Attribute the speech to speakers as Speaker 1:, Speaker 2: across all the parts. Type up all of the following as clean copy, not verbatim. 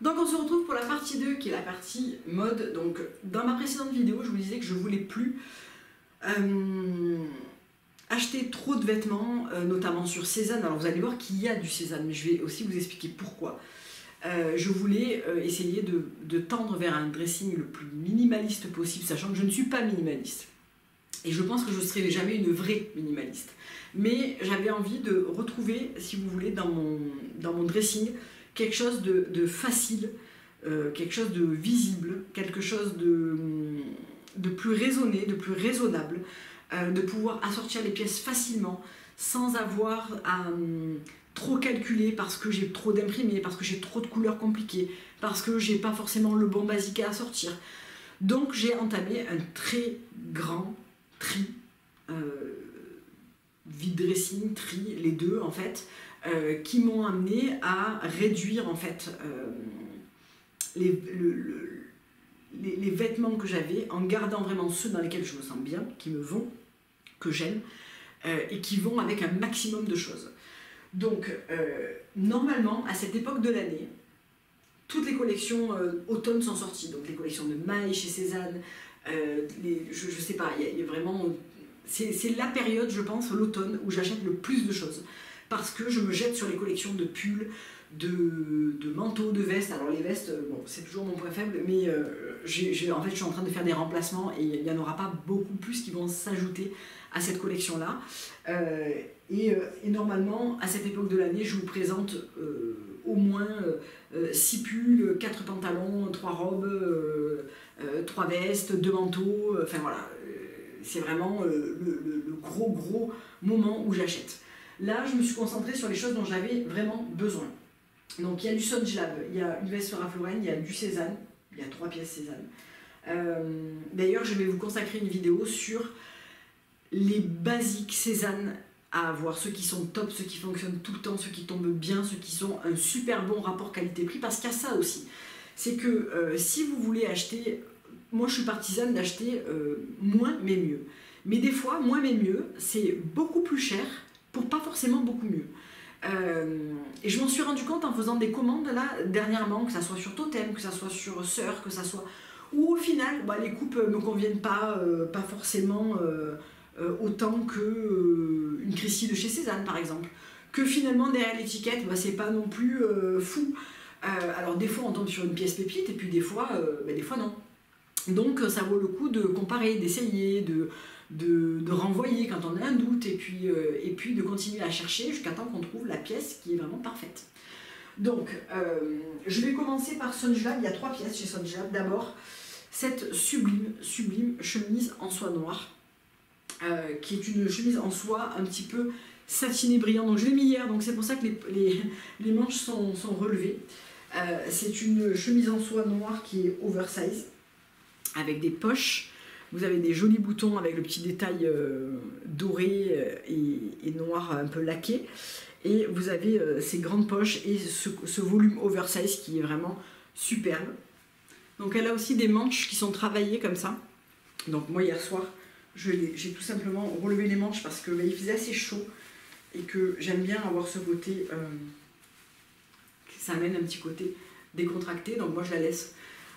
Speaker 1: Donc on se retrouve pour la partie 2 qui est la partie mode. Donc dans ma précédente vidéo, je vous disais que je voulais plus acheter trop de vêtements, notamment sur Cézanne. Alors vous allez voir qu'il y a du Cézanne, mais je vais aussi vous expliquer pourquoi. Je voulais essayer de tendre vers un dressing le plus minimaliste possible, sachant que je ne suis pas minimaliste. Et je pense que je ne serai jamais une vraie minimaliste. Mais j'avais envie de retrouver, si vous voulez, dans mon dressing, quelque chose de facile, quelque chose de visible, quelque chose de plus raisonné, de plus raisonnable, de pouvoir assortir les pièces facilement, sans avoir à trop calculer parce que j'ai trop d'imprimés, parce que j'ai trop de couleurs compliquées, parce que j'ai pas forcément le bon basique à assortir. Donc j'ai entamé un très grand tri, vide dressing, tri, les deux en fait, qui m'ont amené à réduire en fait les vêtements que j'avais en gardant vraiment ceux dans lesquels je me sens bien, qui me vont, que j'aime, et qui vont avec un maximum de choses. Donc normalement à cette époque de l'année, toutes les collections automne sont sorties, donc les collections de mailles chez Cézanne, je sais pas, il y a vraiment... C'est la période, je pense, l'automne, où j'achète le plus de choses. Parce que je me jette sur les collections de pulls, de manteaux, de vestes. Alors les vestes, bon, c'est toujours mon point faible, mais en fait, je suis en train de faire des remplacements et il n'y en aura pas beaucoup plus qui vont s'ajouter à cette collection-là. Et normalement, à cette époque de l'année, je vous présente au moins 6 pulls, 4 pantalons, 3 robes, 3 vestes, 2 manteaux, enfin voilà. C'est vraiment le gros moment où j'achète. Là, je me suis concentrée sur les choses dont j'avais vraiment besoin. Donc il y a du Songelab, il y a une veste Ralph Lauren, il y a du Cézanne, il y a 3 pièces Cézanne. D'ailleurs, je vais vous consacrer une vidéo sur les basiques Cézanne à avoir, ceux qui sont top, ceux qui fonctionnent tout le temps, ceux qui tombent bien, ceux qui sont un super bon rapport qualité-prix, parce qu'il y a ça aussi. C'est que si vous voulez acheter... Moi, je suis partisane d'acheter moins mais mieux. Mais des fois, moins mais mieux, c'est beaucoup plus cher pour pas forcément beaucoup mieux. Et je m'en suis rendu compte en faisant des commandes là dernièrement, que ça soit sur Totem, que ça soit sur Sœur, que ça soit... Où au final, bah, les coupes ne me conviennent pas, pas forcément autant qu'une Christie de chez Cézanne par exemple. Que finalement, derrière l'étiquette, bah, c'est pas non plus fou. Alors des fois, on tombe sur une pièce pépite et puis des fois non. Donc ça vaut le coup de comparer, d'essayer, de renvoyer quand on a un doute et puis de continuer à chercher jusqu'à temps qu'on trouve la pièce qui est vraiment parfaite. Donc je vais commencer par Songelab, il y a 3 pièces chez Songelab. D'abord cette sublime chemise en soie noire qui est une chemise en soie un petit peu satinée brillant. Donc je l'ai mis hier, donc c'est pour ça que les manches sont relevées. C'est une chemise en soie noire qui est oversize, avec des poches, vous avez des jolis boutons avec le petit détail doré et noir un peu laqué, et vous avez ces grandes poches et ce volume oversize qui est vraiment superbe. Donc elle a aussi des manches qui sont travaillées comme ça. Donc moi hier soir, j'ai tout simplement relevé les manches parce qu'il faisait assez chaud et que j'aime bien avoir ce côté, ça amène un petit côté décontracté, donc moi je la laisse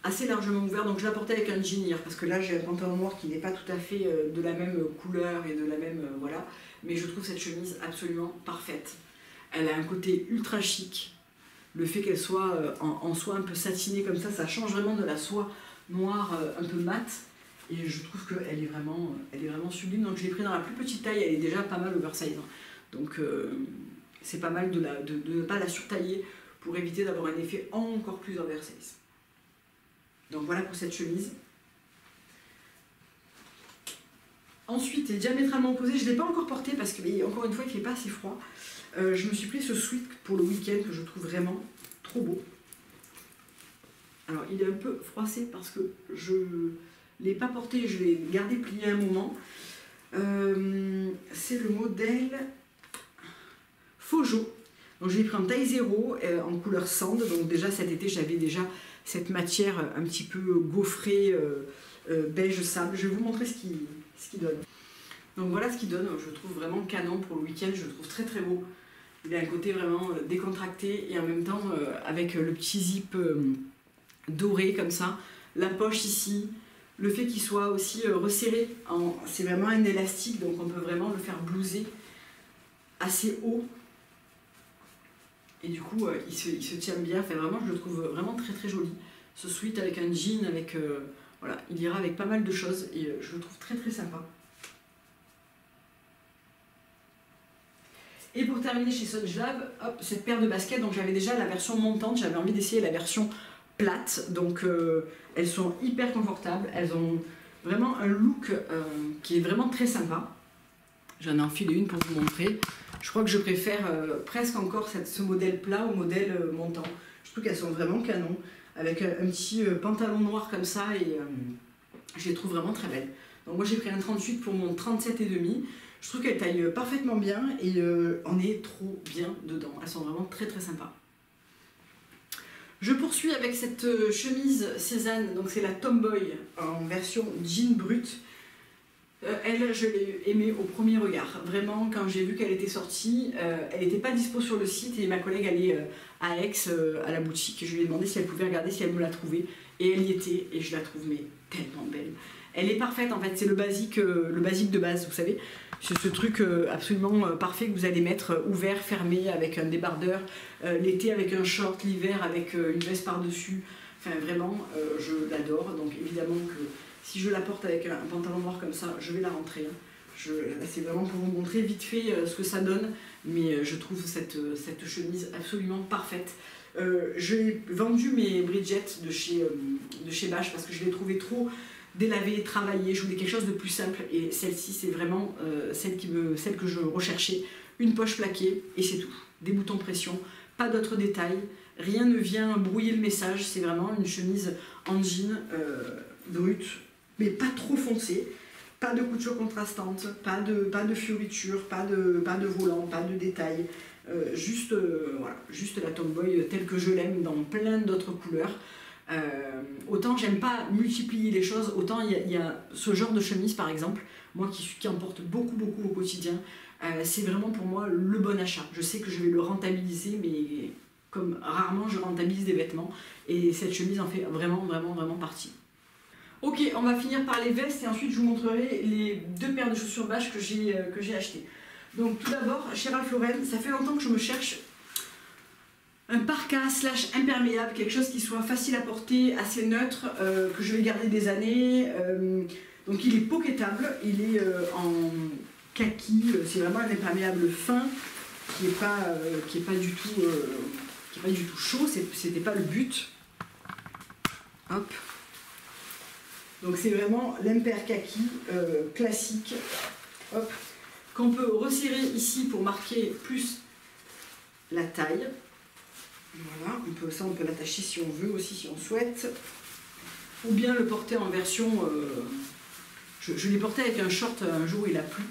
Speaker 1: assez largement ouvert, donc je l'ai porté avec un jean hier parce que là j'ai un pantalon noir qui n'est pas tout à fait de la même couleur et de la même voilà, mais je trouve cette chemise absolument parfaite. Elle a un côté ultra chic, le fait qu'elle soit en soie un peu satinée comme ça change vraiment de la soie noire un peu mate, et je trouve qu'elle est vraiment sublime. Donc je l'ai pris dans la plus petite taille, elle est déjà pas mal oversize, donc c'est pas mal de ne pas la surtailler pour éviter d'avoir un effet encore plus oversize. Donc voilà pour cette chemise. Ensuite, est diamétralement opposé, je ne l'ai pas encore porté parce que, encore une fois, il ne fait pas assez froid. Je me suis pris ce sweat pour le week-end que je trouve vraiment trop beau. Alors, il est un peu froissé parce que je ne l'ai pas porté, je l'ai gardé plié un moment. C'est le modèle Fojo. Donc, je l'ai pris en taille 0, en couleur sand. Donc, déjà cet été, j'avais déjà cette matière un petit peu gaufrée, beige sable. Je vais vous montrer ce qu'il donne. Donc voilà ce qu'il donne, je le trouve vraiment canon pour le week-end, je le trouve très très beau. Il a un côté vraiment décontracté et en même temps avec le petit zip doré comme ça, la poche ici, le fait qu'il soit aussi resserré, c'est vraiment un élastique donc on peut vraiment le faire blouser assez haut et du coup il se tient bien, enfin vraiment je le trouve vraiment très très joli. Ce sweat avec un jean, avec voilà, il ira avec pas mal de choses et je le trouve très très sympa. Et pour terminer chez Sunglav, hop, cette paire de baskets, donc j'avais déjà la version montante, j'avais envie d'essayer la version plate, donc elles sont hyper confortables, elles ont vraiment un look qui est vraiment très sympa. J'en ai enfilé une pour vous montrer. Je crois que je préfère presque encore ce modèle plat au modèle montant. Je trouve qu'elles sont vraiment canon, avec un petit pantalon noir comme ça et je les trouve vraiment très belles. Donc moi j'ai pris un 38 pour mon 37,5. Je trouve qu'elles taillent parfaitement bien et on est trop bien dedans. Elles sont vraiment très très sympas. Je poursuis avec cette chemise Cézanne, donc c'est la Tomboy en version jean brut. Elle, je l'ai aimée au premier regard. Vraiment, quand j'ai vu qu'elle était sortie, elle n'était pas dispo sur le site et ma collègue allait à Aix, à la boutique. Je lui ai demandé si elle pouvait regarder, si elle me la trouvait. Et elle y était et je la trouve mais tellement belle. Elle est parfaite en fait, c'est le basique de base, vous savez. C'est ce truc absolument parfait que vous allez mettre ouvert, fermé, avec un débardeur, l'été avec un short, l'hiver avec une veste par-dessus. Enfin vraiment, je l'adore. Donc évidemment que si je la porte avec un pantalon noir comme ça, je vais la rentrer. C'est vraiment pour vous montrer vite fait ce que ça donne, mais je trouve cette chemise absolument parfaite. J'ai vendu mes Bridget de chez Bache parce que je les trouvais trop délavées, travaillées. Je voulais quelque chose de plus simple et celle-ci c'est vraiment celle que je recherchais. Une poche plaquée et c'est tout. Des boutons pression, pas d'autres détails. Rien ne vient brouiller le message. C'est vraiment une chemise en jean brute, mais pas trop foncée. Pas de couture contrastante, pas de fioritures, pas de volant, pas de détails. Juste la Tomboy telle que je l'aime dans plein d'autres couleurs. Autant j'aime pas multiplier les choses, autant il y a ce genre de chemise par exemple, moi qui en porte beaucoup au quotidien, c'est vraiment pour moi le bon achat. Je sais que je vais le rentabiliser, mais comme rarement je rentabilise des vêtements, et cette chemise en fait vraiment partie. Ok, on va finir par les vestes et ensuite je vous montrerai les deux paires de chaussures Bache que j'ai achetées. Donc tout d'abord, chez Ralph Lauren, ça fait longtemps que je me cherche un parka / imperméable, quelque chose qui soit facile à porter, assez neutre, que je vais garder des années. Donc il est pocketable, il est en kaki, c'est vraiment un imperméable fin qui est pas du tout chaud, c'était pas le but. Hop. Donc c'est vraiment l'imper kaki classique, hop, qu'on peut resserrer ici pour marquer plus la taille. Voilà, on peut l'attacher si on veut aussi, si on souhaite. Ou bien le porter en version... je l'ai porté avec un short un jour, il a plu.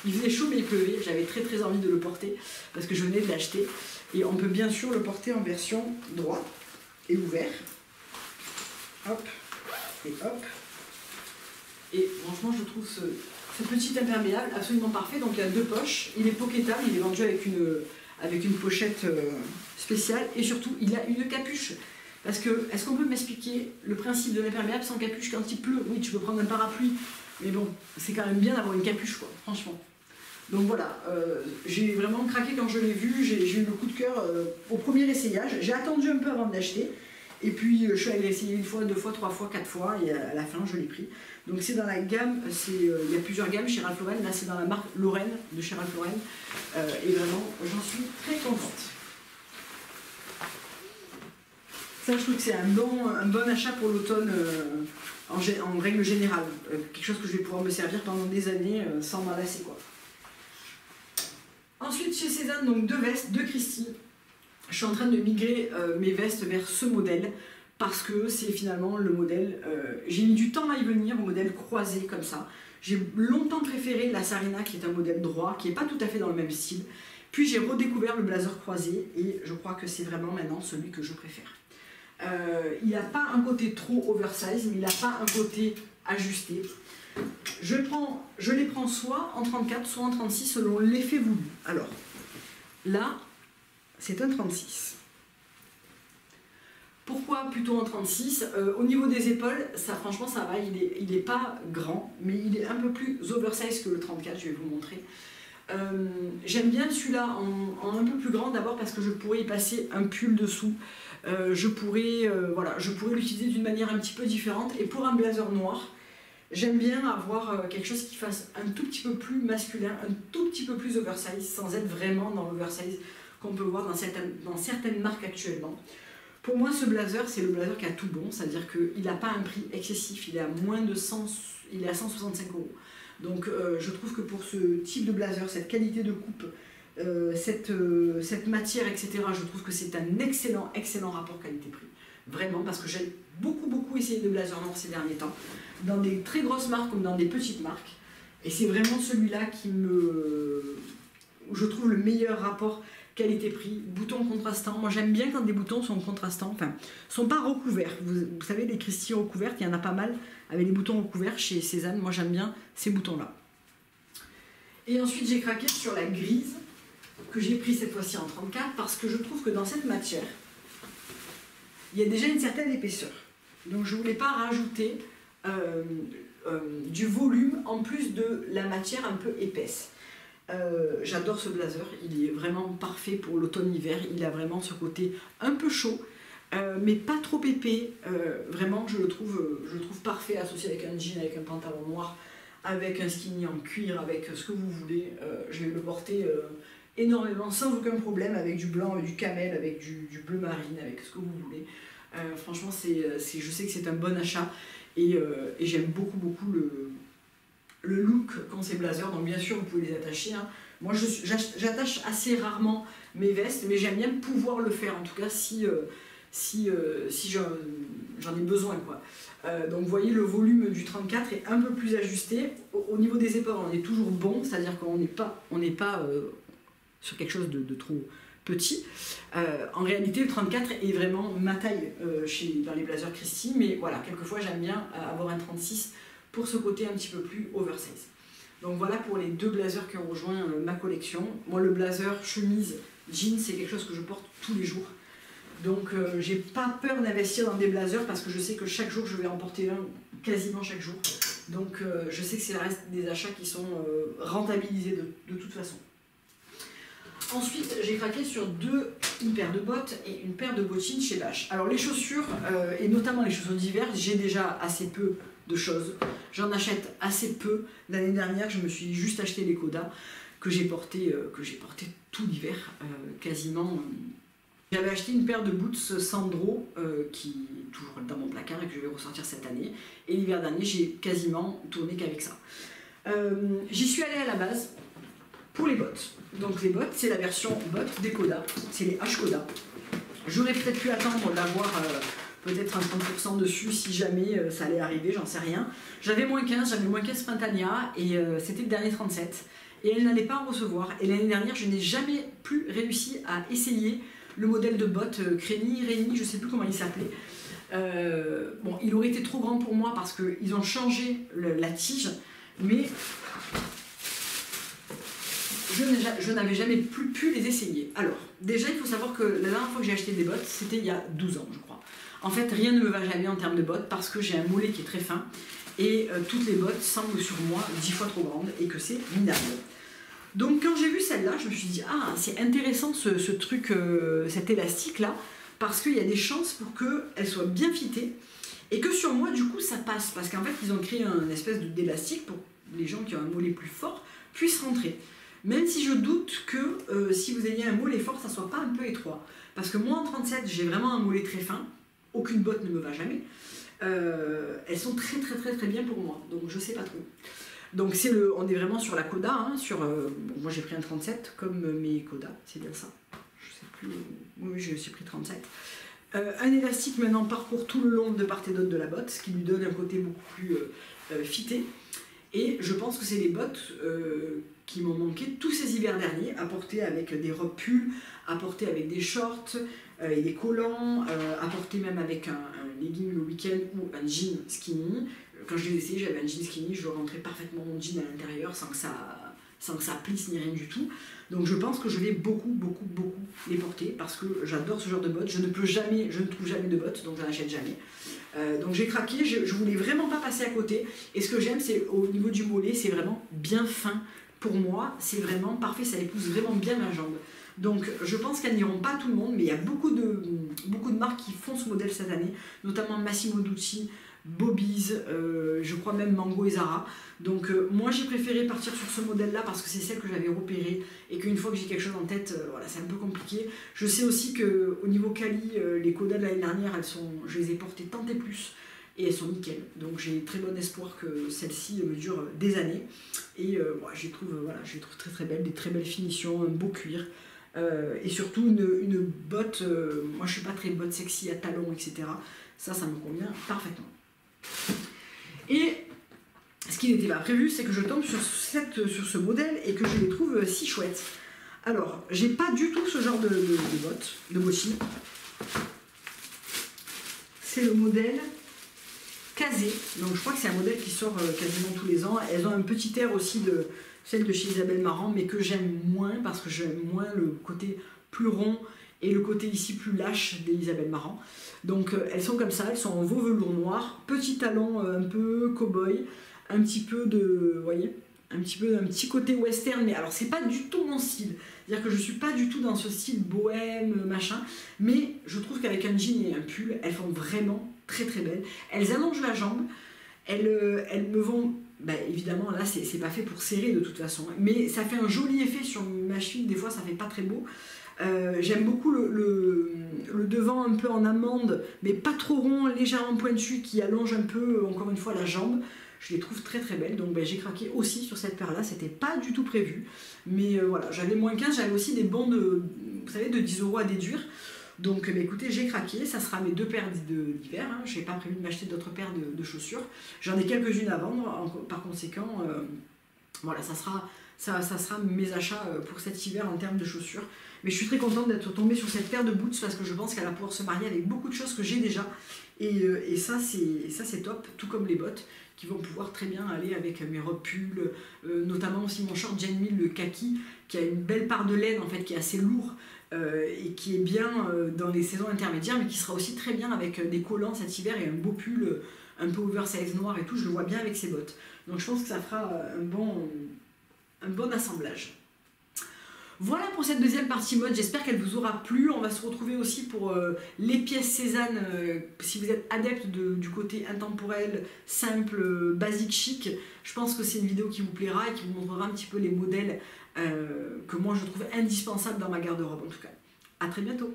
Speaker 1: Il faisait chaud mais il pleuvait, j'avais très envie de le porter parce que je venais de l'acheter. Et on peut bien sûr le porter en version droite et ouvert. Hop, et hop. Et franchement, je trouve ce petit imperméable absolument parfait. Donc il y a deux poches, il est pocketable, il est vendu avec une pochette spéciale et surtout il a une capuche. Parce que, est-ce qu'on peut m'expliquer le principe de l'imperméable sans capuche quand il pleut? Oui, tu peux prendre un parapluie, mais bon, c'est quand même bien d'avoir une capuche, quoi, franchement. Donc voilà, j'ai vraiment craqué quand je l'ai vu, j'ai eu le coup de cœur au premier essayage. J'ai attendu un peu avant de l'acheter. Et puis je suis allée essayer une fois, deux fois, trois fois, quatre fois et à la fin je l'ai pris. Donc c'est dans la gamme, il y a plusieurs gammes chez Ralph Lauren, là c'est dans la marque Lauren de chez Ralph Lauren. Et vraiment j'en suis très contente. Ça je trouve que c'est un bon achat pour l'automne en règle générale. Quelque chose que je vais pouvoir me servir pendant des années sans m'en lasser quoi. Ensuite chez Cézanne, donc deux vestes, deux Christie. Je suis en train de migrer mes vestes vers ce modèle parce que c'est finalement le modèle, j'ai mis du temps à y venir au modèle croisé comme ça. J'ai longtemps préféré la Sarina qui est un modèle droit, qui n'est pas tout à fait dans le même style. Puis j'ai redécouvert le blazer croisé et je crois que c'est vraiment maintenant celui que je préfère. Il n'a pas un côté trop oversize, mais il n'a pas un côté ajusté. Je les prends soit en 34, soit en 36 selon l'effet voulu. Alors, Là, c'est un 36. Pourquoi plutôt un 36? Au niveau des épaules, ça, franchement, ça va, il est pas grand, mais il est un peu plus oversize que le 34, je vais vous montrer. J'aime bien celui-là en un peu plus grand, d'abord parce que je pourrais y passer un pull dessous. Je pourrais l'utiliser d'une manière un petit peu différente. Et pour un blazer noir, j'aime bien avoir quelque chose qui fasse un tout petit peu plus masculin, un tout petit peu plus oversize, sans être vraiment dans l'oversize qu'on peut voir dans certaines marques actuellement. Pour moi, ce blazer, c'est le blazer qui a tout bon, c'est-à-dire qu'il n'a pas un prix excessif, il est à moins de 100, il est à 165 €. Donc je trouve que pour ce type de blazer, cette qualité de coupe, cette matière, etc., je trouve que c'est un excellent rapport qualité-prix. Vraiment, parce que j'ai beaucoup essayé de blazer noirs ces derniers temps, dans des très grosses marques comme dans des petites marques. Et c'est vraiment celui-là où je trouve le meilleur rapport qualité-prix. Boutons contrastants, moi j'aime bien quand des boutons sont contrastants, enfin, sont pas recouverts. Vous savez, les Christie recouvertes, il y en a pas mal avec les boutons recouverts chez Cézanne. Moi j'aime bien ces boutons-là. Et ensuite j'ai craqué sur la grise, que j'ai pris cette fois-ci en 34, parce que je trouve que dans cette matière, il y a déjà une certaine épaisseur. Donc je ne voulais pas rajouter du volume en plus de la matière un peu épaisse. J'adore ce blazer, il est vraiment parfait pour l'automne-hiver, il a vraiment ce côté un peu chaud, mais pas trop épais, vraiment je le trouve parfait associé avec un jean, avec un pantalon noir, avec un skinny en cuir, avec ce que vous voulez. Je vais le porter énormément sans aucun problème, avec du blanc, avec du camel, avec du bleu marine, avec ce que vous voulez. Franchement, je sais que c'est un bon achat et j'aime beaucoup le look qu'ont ces blazers. Donc bien sûr, vous pouvez les attacher. Hein. Moi, j'attache assez rarement mes vestes, mais j'aime bien pouvoir le faire, en tout cas si j'en ai besoin, quoi. Donc vous voyez, le volume du 34 est un peu plus ajusté. Au niveau des épaules, on est toujours bon, c'est-à-dire qu'on n'est pas sur quelque chose de trop petit. En réalité, le 34 est vraiment ma taille dans les blazers Christie, mais voilà, quelquefois j'aime bien avoir un 36 pour ce côté un petit peu plus oversize. Donc voilà pour les deux blazers qui ont rejoint ma collection. Moi, le blazer chemise jean, c'est quelque chose que je porte tous les jours. Donc j'ai pas peur d'investir dans des blazers parce que je sais que chaque jour je vais en porter un, quasiment chaque jour. Donc je sais que c'est le reste des achats qui sont rentabilisés de toute façon. Ensuite, j'ai craqué sur une paire de bottes et une paire de bottines chez Vache. Alors les chaussures, et notamment les chaussures d'hiver, j'ai déjà assez peu de choses. J'en achète assez peu. L'année dernière, je me suis juste acheté les Coda que j'ai porté tout l'hiver, quasiment. J'avais acheté une paire de boots Sandro qui est toujours dans mon placard et que je vais ressortir cette année. Et l'hiver dernier, j'ai quasiment tourné qu'avec ça. J'y suis allée à la base pour les bottes. Donc les bottes, c'est la version bottes des Coda, c'est les H Coda. J'aurais peut-être pu attendre d'avoir peut-être un 30% dessus si jamais ça allait arriver, j'en sais rien. J'avais moins 15 Printania et c'était le dernier 37. Et elle n'allait pas en recevoir. Et l'année dernière, je n'ai jamais plus réussi à essayer le modèle de bottes Rémi, je ne sais plus comment il s'appelait. Bon, il aurait été trop grand pour moi parce qu'ils ont changé la tige, mais je n'avais jamais plus pu les essayer. Alors, déjà, il faut savoir que la dernière fois que j'ai acheté des bottes, c'était il y a 12 ans, je crois. En fait, rien ne me va jamais en termes de bottes parce que j'ai un mollet qui est très fin et toutes les bottes semblent sur moi 10 fois trop grandes et que c'est minable. Donc, quand j'ai vu celle-là, je me suis dit, ah, c'est intéressant ce truc, cet élastique-là, parce qu'il y a des chances pour qu'elle soit bien fitée et que sur moi, du coup, ça passe. Parce qu'en fait, ils ont créé un espèce d'élastique pour les gens qui ont un mollet plus fort puissent rentrer. Même si je doute que si vous ayez un mollet fort, ça ne soit pas un peu étroit. Parce que moi, en 37, j'ai vraiment un mollet très fin. Aucune botte ne me va jamais. Elles sont très bien pour moi. Donc, je ne sais pas trop. Donc, on est vraiment sur la Coda. Hein, bon, moi, j'ai pris un 37 comme mes Coda. C'est bien ça. Je ne sais plus. Oui, je suis pris 37. Un élastique maintenant parcourt tout le long de part et d'autre de la botte, ce qui lui donne un côté beaucoup plus fité. Et je pense que c'est les bottes qui m'ont manqué tous ces hivers derniers, à porter avec des robes pulls, à porter avec des shorts et des collants, à porter même avec un legging le week-end ou un jean skinny. Quand je l'ai essayé, j'avais un jean skinny, je rentrais parfaitement mon jean à l'intérieur sans que ça sans que ça plisse ni rien du tout. Donc je pense que je vais beaucoup les porter parce que j'adore ce genre de bottes. Je ne trouve jamais de bottes, donc je n'en achète jamais. Donc j'ai craqué, je voulais vraiment pas passer à côté. Et ce que j'aime, c'est au niveau du mollet, c'est vraiment bien fin. Pour moi, c'est vraiment parfait, ça épouse vraiment bien ma jambe. Donc je pense qu'elles n'iront pas à tout le monde, mais il y a beaucoup de marques qui font ce modèle cette année, notamment Massimo Dutti, Bobby's, je crois même Mango et Zara. Donc moi j'ai préféré partir sur ce modèle là parce que c'est celle que j'avais repérée et qu'une fois que j'ai quelque chose en tête, voilà, c'est un peu compliqué. Je sais aussi qu'au niveau Cali, les Coda de l'année dernière, je les ai portées tant et plus et elles sont nickel. Donc j'ai très bon espoir que celle-ci me dure des années. Et voilà, je les trouve très très belles, des très belles finitions, un beau cuir. Et surtout une botte, moi je suis pas très botte sexy à talons, etc. Ça me convient parfaitement. Et ce qui n'était pas prévu, c'est que je tombe sur ce modèle et que je les trouve si chouettes. Alors, j'ai pas du tout ce genre de bottes, de bottines. C'est le modèle Casé. Donc je crois que c'est un modèle qui sort quasiment tous les ans. Elles ont un petit air aussi de celle de chez Isabelle Marant, mais que j'aime moins parce que j'aime moins le côté plus rond et le côté ici plus lâche des Isabelle Marant. Donc elles sont comme ça, elles sont en veau velours noir, petit talon un peu cow-boy, un petit peu de, vous voyez, un petit côté western, mais alors c'est pas du tout mon style. C'est-à-dire que je suis pas du tout dans ce style bohème, machin, mais je trouve qu'avec un jean et un pull, elles font vraiment très très belles. Elles allongent la jambe, elles me vont... Ben, évidemment, là, c'est pas fait pour serrer de toute façon, mais ça fait un joli effet sur ma cheville, des fois ça fait pas très beau. J'aime beaucoup le devant un peu en amande, mais pas trop rond, légèrement pointu, qui allonge un peu, encore une fois, la jambe. Je les trouve très très belles, donc ben, j'ai craqué aussi sur cette paire-là, c'était pas du tout prévu. Mais voilà, j'avais moins 15, j'avais aussi des bons de, vous savez, de 10 € à déduire. Donc ben, écoutez, j'ai craqué, ça sera mes 2 paires d'hiver, hein. Je n'ai pas prévu de m'acheter d'autres paires de chaussures. J'en ai quelques-unes à vendre, par conséquent, voilà, ça sera mes achats pour cet hiver en termes de chaussures. Mais je suis très contente d'être tombée sur cette paire de boots parce que je pense qu'elle va pouvoir se marier avec beaucoup de choses que j'ai déjà. Et ça c'est top, tout comme les bottes qui vont pouvoir très bien aller avec mes robes pulls, notamment aussi mon short Jen Mill, le kaki, qui a une belle part de laine en fait, qui est assez lourd et qui est bien dans les saisons intermédiaires, mais qui sera aussi très bien avec des collants cet hiver et un beau pull un peu oversize noir et tout, je le vois bien avec ces bottes. Donc je pense que ça fera un bon assemblage. Voilà pour cette deuxième partie mode, j'espère qu'elle vous aura plu. On va se retrouver aussi pour les pièces Cézanne, si vous êtes adepte du côté intemporel, simple, basique, chic. Je pense que c'est une vidéo qui vous plaira et qui vous montrera un petit peu les modèles que moi je trouve indispensables dans ma garde-robe en tout cas. A très bientôt.